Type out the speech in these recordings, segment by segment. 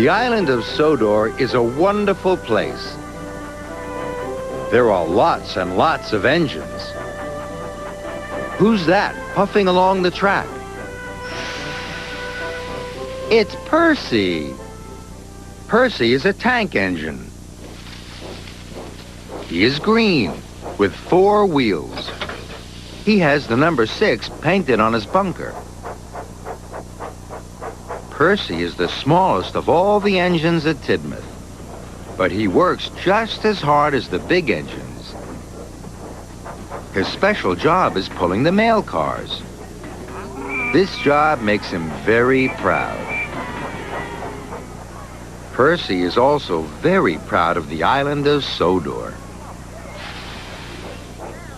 The island of Sodor is a wonderful place. There are lots and lots of engines. Who's that puffing along the track? It's Percy. Percy is a tank engine. He is green with 4 wheels. He has the number 6 painted on his bunker. Percy is the smallest of all the engines at Tidmouth, but he works just as hard as the big engines. His special job is pulling the mail cars. This job makes him very proud. Percy is also very proud of the island of Sodor.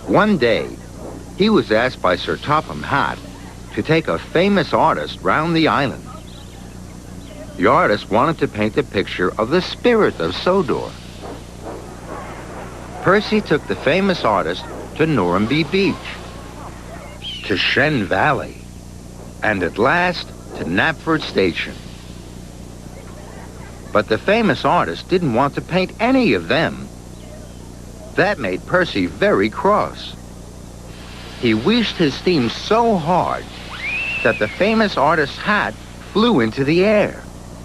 One day, he was asked by Sir Topham Hatt to take a famous artist round the island. The artist wanted to paint a picture of the spirit of Sodor. Percy took the famous artist to Normanby Beach, to Shen Valley, and at last to Knapford Station. But the famous artist didn't want to paint any of them. That made Percy very cross. He wished his theme so hard that the famous artist's hat flew into the air.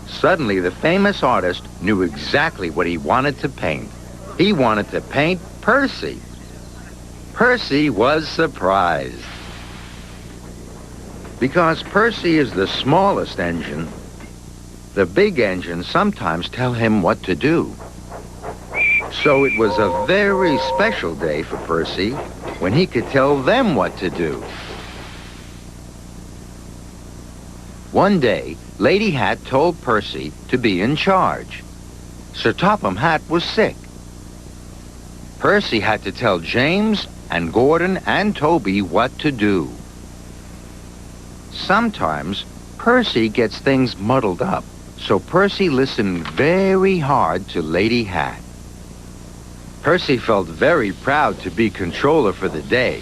Suddenly, the famous artist knew exactly what he wanted to paint. He wanted to paint Percy. Percy was surprised. Because Percy is the smallest engine, the big engines sometimes tell him what to do. So it was a very special day for Percy when he could tell them what to do. One day, Lady Hatt told Percy to be in charge. Sir Topham Hatt was sick. Percy had to tell James and Gordon and Toby what to do. Sometimes Percy gets things muddled up, so Percy listened very hard to Lady Hatt. Percy felt very proud to be controller for the day.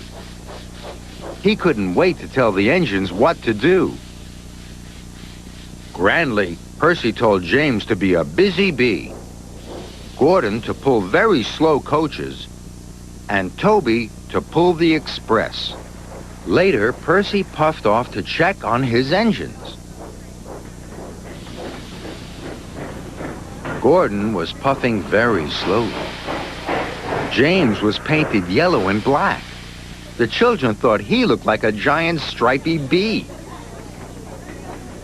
He couldn't wait to tell the engines what to do. Grandly, Percy told James to be a busy bee, Gordon to pull very slow coaches, and Toby to pull the express. Later, Percy puffed off to check on his engines. Gordon was puffing very slowly. James was painted yellow and black. The children thought he looked like a giant stripy bee.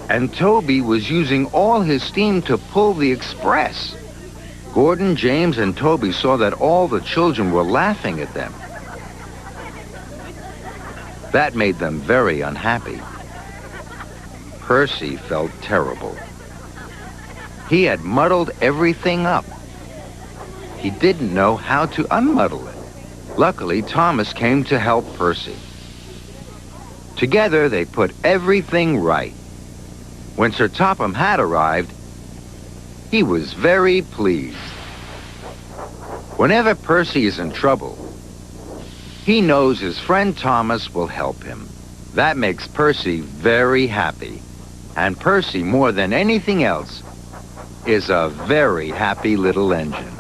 And Toby was using all his steam to pull the express. Gordon, James, and Toby saw that all the children were laughing at them. That made them very unhappy. Percy felt terrible. He had muddled everything up. He didn't know how to unmuddle it. Luckily, Thomas came to help Percy. Together, they put everything right. When Sir Topham Hatt arrived, he was very pleased. Whenever Percy is in trouble, he knows his friend Thomas will help him. That makes Percy very happy. And Percy, more than anything else, is a very happy little engine.